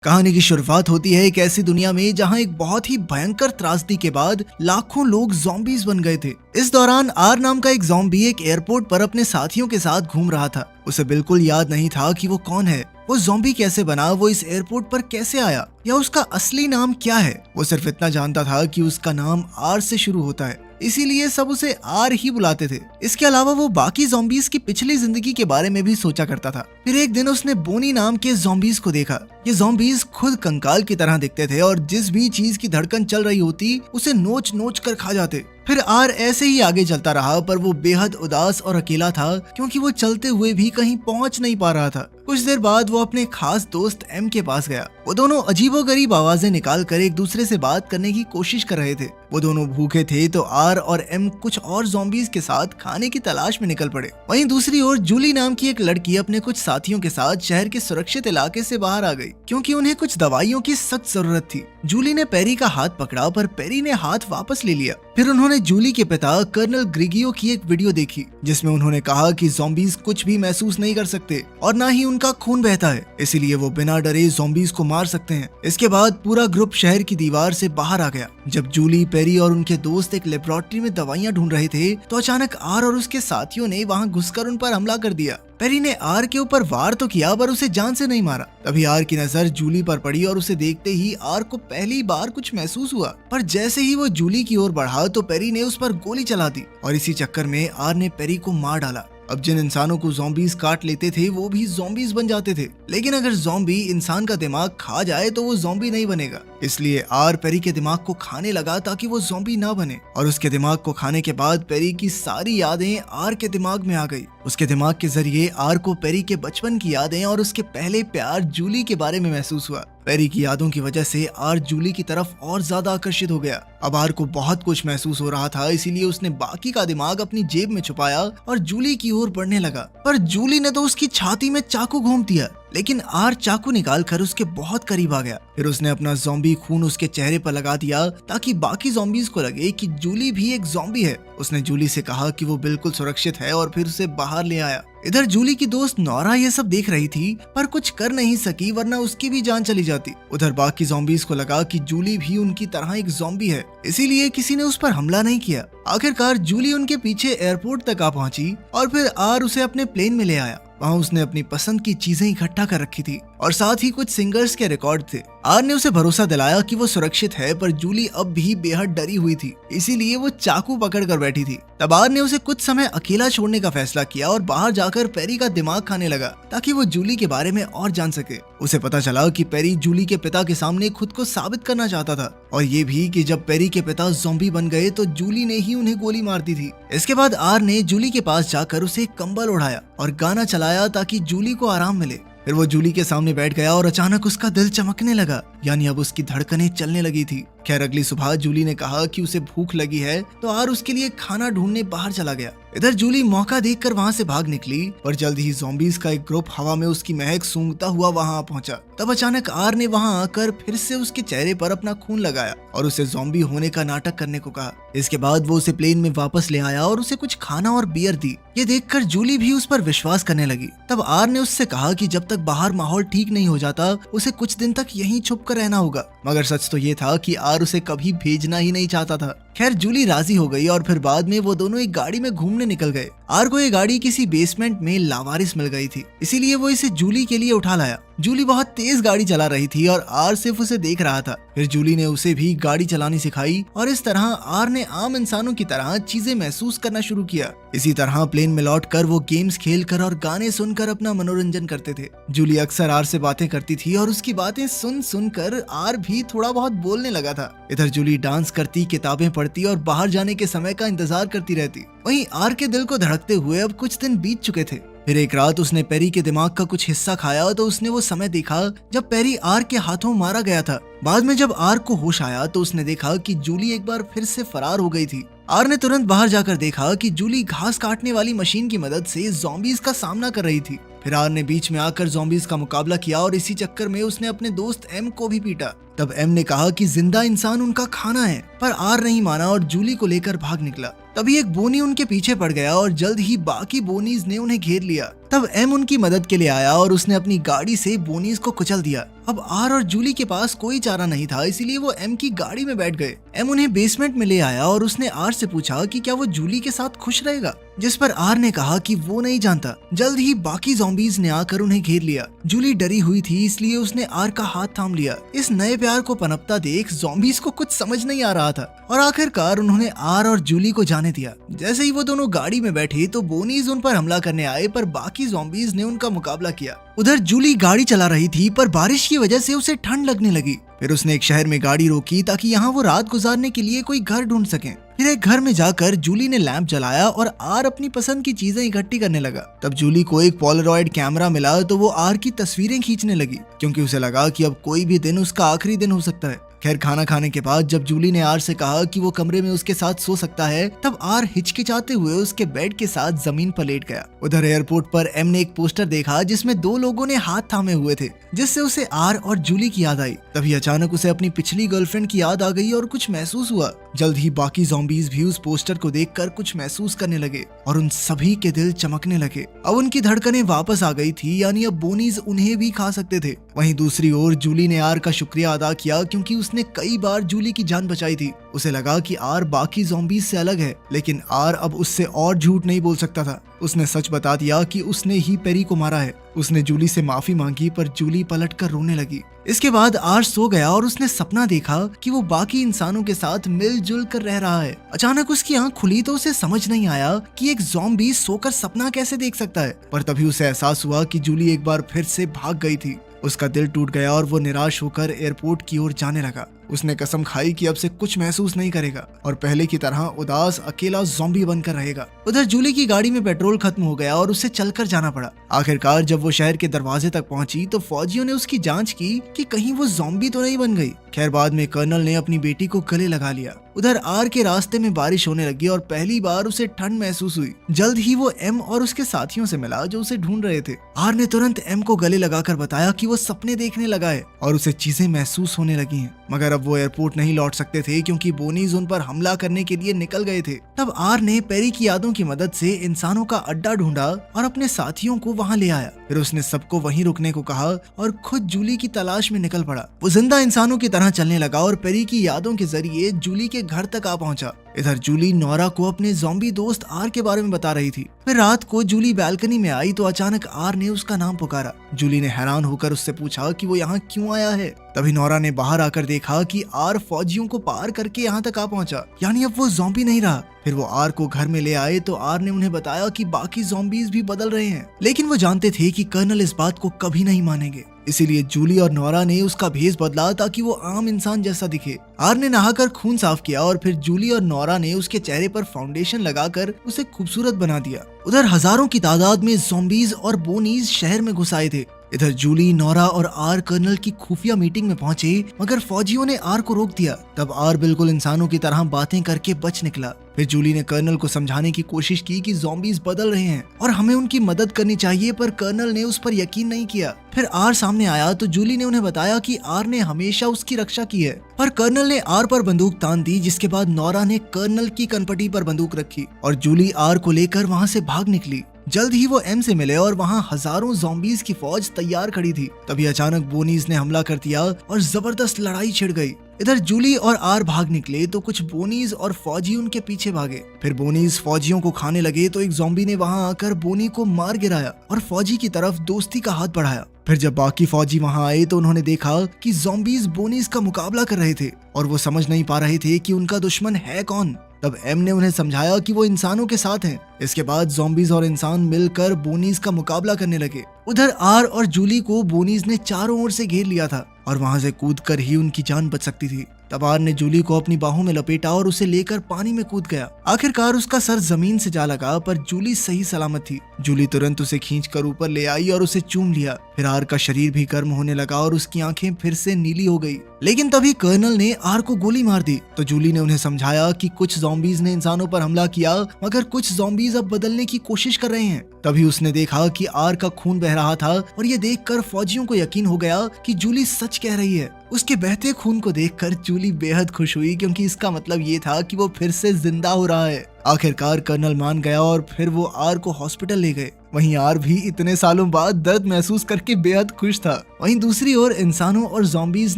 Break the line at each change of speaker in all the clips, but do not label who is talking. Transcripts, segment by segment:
कहानी की शुरुआत होती है एक ऐसी दुनिया में जहां एक बहुत ही भयंकर त्रासदी के बाद लाखों लोग ज़ॉम्बीज़ बन गए थे। इस दौरान आर नाम का एक ज़ॉम्बी एक एयरपोर्ट पर अपने साथियों के साथ घूम रहा था। उसे बिल्कुल याद नहीं था कि वो कौन है, वो ज़ॉम्बी कैसे बना, वो इस एयरपोर्ट पर कैसे आया या उसका असली नाम क्या है। वो सिर्फ इतना जानता था कि उसका नाम आर से शुरू होता है, इसीलिए सब उसे आर ही बुलाते थे। इसके अलावा वो बाकी ज़ॉम्बीज़ की पिछली जिंदगी के बारे में भी सोचा करता था। फिर एक दिन उसने बोनी नाम के ज़ॉम्बीज़ को देखा। ये ज़ॉम्बीज़ खुद कंकाल की तरह दिखते थे और जिस भी चीज की धड़कन चल रही होती उसे नोच नोच कर खा जाते। फिर आर ऐसे ही आगे चलता रहा, पर वो बेहद उदास और अकेला था क्योंकि वो चलते हुए भी कहीं पहुंच नहीं पा रहा था। कुछ देर बाद वो अपने खास दोस्त एम के पास गया। वो दोनों अजीबोगरीब आवाजें निकाल कर एक दूसरे से बात करने की कोशिश कर रहे थे। वो दोनों भूखे थे तो आर और एम कुछ और ज़ॉम्बीज़ के साथ खाने की तलाश में निकल पड़े। वहीं दूसरी ओर जूली नाम की एक लड़की अपने कुछ साथियों के साथ शहर के सुरक्षित इलाके से बाहर आ गई क्योंकि उन्हें कुछ दवाइयों की सख्त जरूरत थी। जूली ने पेरी का हाथ पकड़ा, पर पेरी ने हाथ वापस ले लिया। फिर उन्होंने जूली के पिता कर्नल ग्रिगियो की एक वीडियो देखी जिसमें उन्होंने कहा कि ज़ॉम्बीज़ कुछ भी महसूस नहीं कर सकते और न ही उनका खून बहता है, इसीलिए वो बिना डरे ज़ॉम्बीज़ को मार सकते हैं। इसके बाद पूरा ग्रुप शहर की दीवार से बाहर आ गया। जब जूली, पेरी और उनके दोस्त एक लेबोरेटरी में दवाइयां ढूंढ रहे थे तो अचानक आर और उसके साथियों ने वहां घुसकर उन पर हमला कर दिया। पेरी ने आर के ऊपर वार तो किया, पर उसे जान से नहीं मारा। तभी आर की नजर जूली पर पड़ी और उसे देखते ही आर को पहली बार कुछ महसूस हुआ, पर जैसे ही वो जूली की ओर बढ़ा तो पेरी ने उस पर गोली चला दी और इसी चक्कर में आर ने पेरी को मार डाला। अब जिन इंसानों को ज़ॉम्बीज़ काट लेते थे वो भी ज़ॉम्बीज़ बन जाते थे, लेकिन अगर ज़ॉम्बी इंसान का दिमाग खा जाए तो वो ज़ॉम्बी नहीं बनेगा। इसलिए आर पेरी के दिमाग को खाने लगा ताकि वो ज़ॉम्बी ना बने। और उसके दिमाग को खाने के बाद पेरी की सारी यादें आर के दिमाग में आ गई। उसके दिमाग के जरिए आर को पेरी के बचपन की यादें और उसके पहले प्यार जूली के बारे में महसूस हुआ। पेरी की यादों की वजह से आर जूली की तरफ और ज्यादा आकर्षित हो गया। अब आर को बहुत कुछ महसूस हो रहा था, इसीलिए उसने बाकी का दिमाग अपनी जेब में छुपाया और जूली की ओर बढ़ने लगा। पर जूली ने तो उसकी छाती में चाकू घोंप दिया, लेकिन आर चाकू निकाल कर उसके बहुत करीब आ गया। फिर उसने अपना ज़ॉम्बी खून उसके चेहरे पर लगा दिया ताकि बाकी ज़ॉम्बीज़ को लगे कि जूली भी एक ज़ॉम्बी है। उसने जूली से कहा कि वो बिल्कुल सुरक्षित है और फिर उसे बाहर ले आया। इधर जूली की दोस्त नोरा ये सब देख रही थी, पर कुछ कर नहीं सकी वरना उसकी भी जान चली जाती। उधर बाकी ज़ॉम्बीज़ को लगा कि जूली भी उनकी तरह एक ज़ॉम्बी है, इसीलिए किसी ने उस पर हमला नहीं किया। आखिरकार जूली उनके पीछे एयरपोर्ट तक आ पहुंची और फिर आर उसे अपने प्लेन में ले आया। वहाँ उसने अपनी पसंद की चीजें इकट्ठा कर रखी थी और साथ ही कुछ सिंगर्स के रिकॉर्ड थे। आर ने उसे भरोसा दिलाया कि वो सुरक्षित है, पर जूली अब भी बेहद डरी हुई थी, इसीलिए वो चाकू पकड़ कर बैठी थी। तब आर ने उसे कुछ समय अकेला छोड़ने का फैसला किया और बाहर जाकर पेरी का दिमाग खाने लगा ताकि वो जूली के बारे में और जान सके। उसे पता चला कि पेरी जूली के पिता के सामने खुद को साबित करना चाहता था, और ये भी कि जब पेरी के पिता ज़ॉम्बी बन गए तो जूली ने ही उन्हें गोली मार दी थी। इसके बाद आर ने जूली के पास जाकर उसे एक कंबल ओढ़ाया और गाना चलाया ताकि जूली को आराम मिले। फिर वो जूली के सामने बैठ गया और अचानक उसका दिल चमकने लगा, यानी अब उसकी धड़कनें चलने लगी थी। खैर अगली सुबह जूली ने कहा कि उसे भूख लगी है तो आर उसके लिए खाना ढूंढने बाहर चला गया। इधर जूली मौका देखकर वहां से भाग निकली, पर जल्द ही ज़ॉम्बीज़ का एक ग्रुप हवा में उसकी महक सूंघता हुआ वहां पहुंचा। तब अचानक आर ने वहां आकर फिर से उसके चेहरे पर अपना खून लगाया और उसे ज़ॉम्बी होने का नाटक करने को कहा। इसके बाद वो उसे प्लेन में वापस ले आया और उसे कुछ खाना और बियर दी। ये देखकर जूली भी उस पर विश्वास करने लगी। तब आर ने उससे कहा कि जब तक बाहर माहौल ठीक नहीं हो जाता उसे कुछ दिन तक यहीं छुप कर रहना होगा, मगर सच तो ये था कि आर उसे कभी भेजना ही नहीं चाहता था। खैर जूली राजी हो गई और फिर बाद में वो दोनों एक गाड़ी में घूमने निकल गए। आर को ये गाड़ी किसी बेसमेंट में लावारिस मिल गई थी, इसीलिए वो इसे जूली के लिए उठा लाया। जूली बहुत तेज गाड़ी चला रही थी और आर सिर्फ उसे देख रहा था। फिर जूली ने उसे भी गाड़ी चलानी सिखाई और इस तरह आर ने आम इंसानों की तरह चीजें महसूस करना शुरू किया। इसी तरह प्लेन में लौटकर वो गेम्स खेलकर और गाने सुनकर अपना मनोरंजन करते थे। जूली अक्सर आर से बातें करती थी और उसकी बातें सुन सुनकर आर भी थोड़ा बहुत बोलने लगा था। इधर जूली डांस करती, किताबें पढ़ती और बाहर जाने के समय का इंतजार करती रहती। वहीं आर के दिल को धड़कते हुए अब कुछ दिन बीत चुके थे। फिर एक रात उसने पेरी के दिमाग का कुछ हिस्सा खाया तो उसने वो समय देखा जब पेरी आर के हाथों मारा गया था। बाद में जब आर को होश आया तो उसने देखा कि जूली एक बार फिर से फरार हो गई थी। आर ने तुरंत बाहर जाकर देखा कि जूली घास काटने वाली मशीन की मदद से ज़ॉम्बीज़ का सामना कर रही थी। फिर आर ने बीच में आकर ज़ॉम्बीज़ का मुकाबला किया और इसी चक्कर में उसने अपने दोस्त एम को भी पीटा। तब एम ने कहा कि जिंदा इंसान उनका खाना है, पर आर नहीं माना और जूली को लेकर भाग निकला। तभी एक बोनी उनके पीछे पड़ गया और जल्द ही बाकी बोनीज ने उन्हें घेर लिया। तब एम उनकी मदद के लिए आया और उसने अपनी गाड़ी से बोनीज को कुचल दिया। अब आर और जूली के पास कोई चारा नहीं था, इसीलिए वो एम की गाड़ी में बैठ गए। एम उन्हें बेसमेंट में ले आया और उसने आर से पूछा कि क्या वो जूली के साथ खुश रहेगा, जिस पर आर ने कहा कि वो नहीं जानता। जल्द ही बाकी ज़ॉम्बीज़ ने आकर उन्हें घेर लिया। जूली डरी हुई थी, इसलिए उसने आर का हाथ थाम लिया। इस नए प्यार को पनपता देख ज़ॉम्बीज़ को कुछ समझ नहीं आ रहा था और आखिरकार उन्होंने आर और जूली को जाने दिया। जैसे ही वो दोनों गाड़ी में बैठे तो बोनीज उन पर हमला करने आए, पर बाकी ज़ॉम्बीज़ ने उनका मुकाबला किया। उधर जूली गाड़ी चला रही थी, पर बारिश की वजह से उसे ठंड लगने लगी। फिर उसने एक शहर में गाड़ी रोकी ताकि यहाँ वो रात गुजारने के लिए कोई घर ढूंढ सके। फिर एक घर में जाकर जूली ने लैंप जलाया और आर अपनी पसंद की चीजें इकट्ठी करने लगा। तब जूली को एक पोलरॉइड कैमरा मिला तो वो आर की तस्वीरें खींचने लगी, क्योंकि उसे लगा कि अब कोई भी दिन उसका आखिरी दिन हो सकता है। खैर, खाना खाने के बाद जब जूली ने आर से कहा कि वो कमरे में उसके साथ सो सकता है, तब आर हिचकिचाते हुए उसके बेड के साथ जमीन पर लेट गया। उधर एयरपोर्ट पर एम ने एक पोस्टर देखा जिसमें दो लोगों ने हाथ थामे हुए थे, जिससे उसे आर और जूली की याद आई। तभी अचानक उसे अपनी पिछली गर्लफ्रेंड की याद आ गई और कुछ महसूस हुआ। जल्द ही बाकी ज़ॉम्बीज़ भी उस पोस्टर को देखकर कुछ महसूस करने लगे और उन सभी के दिल चमकने लगे। अब उनकी धड़कनें वापस आ गई थी, यानी अब बोनीज उन्हें भी खा सकते थे। वहीं दूसरी ओर जूली ने आर का शुक्रिया अदा किया, क्योंकि उसने कई बार जूली की जान बचाई थी। उसे लगा कि आर बाकी ज़ॉम्बीज़ से अलग है, लेकिन आर अब उससे और झूठ नहीं बोल सकता था। उसने सच बता दिया कि उसने ही पेरी को मारा है। उसने जूली से माफी मांगी, पर जूली पलटकर रोने लगी। इसके बाद आर सो गया और उसने सपना देखा कि वो बाकी इंसानों के साथ मिलजुल कर रह रहा है। अचानक उसकी आंख खुली तो उसे समझ नहीं आया कि एक ज़ॉम्बी सोकर सपना कैसे देख सकता है, पर तभी उसे एहसास हुआ कि जूली एक बार फिर से भाग गई थी। उसका दिल टूट गया और वो निराश होकर एयरपोर्ट की ओर जाने लगा। उसने कसम खाई कि अब से कुछ महसूस नहीं करेगा और पहले की तरह उदास अकेला ज़ॉम्बी बनकर रहेगा। उधर जूली की गाड़ी में पेट्रोल खत्म हो गया और उसे चलकर जाना पड़ा। आखिरकार जब वो शहर के दरवाजे तक पहुंची तो फौजियों ने उसकी जांच की कि कहीं वो ज़ॉम्बी तो नहीं बन गई। खैर, बाद में कर्नल ने अपनी बेटी को गले लगा लिया। उधर आर के रास्ते में बारिश होने लगी और पहली बार उसे ठंड महसूस हुई। जल्द ही वो एम और उसके साथियों से मिला जो उसे ढूंढ रहे थे। आर ने तुरंत एम को गले लगाकर बताया कि वो सपने देखने लगा है और उसे चीजें महसूस होने लगी हैं। मगर अब वो एयरपोर्ट नहीं लौट सकते थे, क्योंकि बोनीज उन पर हमला करने के लिए निकल गए थे। तब आर ने पेरी की यादों की मदद से इंसानों का अड्डा ढूंढा और अपने साथियों को वहां ले आया। फिर उसने सबको वहीं रुकने को कहा और खुद जूली की तलाश में निकल पड़ा। वो जिंदा इंसानों की तरह चलने लगा और पेरी की यादों के जरिए जूली के घर तक आ पहुंचा। इधर जूली नोरा को अपने ज़ॉम्बी दोस्त आर के बारे में बता रही थी। फिर रात को जूली बालकनी में आई तो अचानक आर ने उसका नाम पुकारा। जूली ने हैरान होकर उससे पूछा कि वो यहाँ क्यों आया है। तभी नोरा ने बाहर आकर देखा कि आर फौजियों को पार करके यहाँ तक आ पहुंचा, यानी अब वो ज़ॉम्बी नहीं रहा। फिर वो आर को घर में ले आए तो आर ने उन्हें बताया कि बाकी ज़ॉम्बीज़ भी बदल रहे हैं, लेकिन वो जानते थे कि कर्नल इस बात को कभी नहीं मानेंगे। इसीलिए जूली और नोरा ने उसका भेष बदला ताकि वो आम इंसान जैसा दिखे। आर ने नहाकर खून साफ किया और फिर जूली और नोरा ने उसके चेहरे पर फाउंडेशन लगाकर उसे खूबसूरत बना दिया। उधर हजारों की तादाद में ज़ॉम्बीज़ और बोनीज शहर में घुस आए थे। इधर जूली, नोरा और आर कर्नल की खुफिया मीटिंग में पहुंचे, मगर फौजियों ने आर को रोक दिया। तब आर बिल्कुल इंसानों की तरह बातें करके बच निकला। फिर जूली ने कर्नल को समझाने की कोशिश की कि ज़ॉम्बीज़ बदल रहे हैं और हमें उनकी मदद करनी चाहिए, पर कर्नल ने उस पर यकीन नहीं किया। फिर आर सामने आया तो जूली ने उन्हें बताया कि आर ने हमेशा उसकी रक्षा की है, पर कर्नल ने आर पर बंदूक तान दी। जिसके बाद नोरा ने कर्नल की कनपटी पर बंदूक रखी और जूली आर को लेकर वहाँ से भाग निकली। जल्द ही वो एम से मिले और वहाँ हजारों ज़ॉम्बीज़ की फौज तैयार खड़ी थी। तभी अचानक बोनीज ने हमला कर दिया और जबरदस्त लड़ाई छिड़ गई। इधर जूली और आर भाग निकले तो कुछ बोनीज और फौजी उनके पीछे भागे। फिर बोनीज फौजियों को खाने लगे तो एक ज़ॉम्बी ने वहां आकर बोनी को मार गिराया और फौजी की तरफ दोस्ती का हाथ बढ़ाया। फिर जब बाकी फौजी वहां आए तो उन्होंने देखा कि ज़ॉम्बीज बोनीज का मुकाबला कर रहे थे और वो समझ नहीं पा रहे थे कि उनका दुश्मन है कौन। तब एम ने उन्हें समझाया कि वो इंसानों के साथ हैं। इसके बाद ज़ॉम्बीज और इंसान मिलकर बोनीज का मुकाबला करने लगे। उधर आर और जूली को बोनीज ने चारों ओर से घेर लिया था और वहां से कूदकर ही उनकी जान बच सकती थी। तब आर ने जूली को अपनी बाहों में लपेटा और उसे लेकर पानी में कूद गया। आखिरकार उसका सर जमीन से जा लगा, पर जूली सही सलामत थी। जूली तुरंत उसे खींचकर ऊपर ले आई और उसे चूम लिया। फिर आर का शरीर भी गर्म होने लगा और उसकी आंखें फिर से नीली हो गई। लेकिन तभी कर्नल ने आर को गोली मार दी। तो जूली ने उन्हें समझाया कि कुछ ज़ॉम्बीज ने इंसानों पर हमला किया, मगर कुछ ज़ॉम्बीज अब बदलने की कोशिश कर रहे हैं। तभी उसने देखा कि आर का खून बह रहा था और ये देखकर फौजियों को यकीन हो गया कि जूली सच कह रही है। उसके बहते खून को देखकर जूली बेहद खुश हुई, क्योंकि इसका मतलब ये था कि वो फिर से जिंदा हो रहा है। आखिरकार कर्नल मान गया और फिर वो आर को हॉस्पिटल ले गए। वहीं आर भी इतने सालों बाद दर्द महसूस करके बेहद खुश था। वहीं दूसरी ओर इंसानों और ज़ॉम्बीज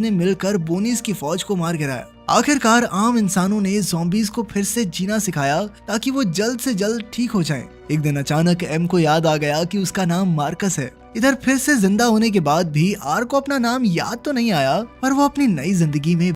ने मिलकर बोनीस की फौज को मार गिराया। आखिरकार आम इंसानों ने ज़ॉम्बीज को फिर से जीना सिखाया ताकि वो जल्द से जल्द ठीक हो जाएं। एक दिन अचानक एम को याद आ गया कि उसका नाम मार्कस है। इधर फिर से जिंदा होने के बाद भी आर को अपना नाम याद तो नहीं आया, पर वो अपनी नई जिंदगी में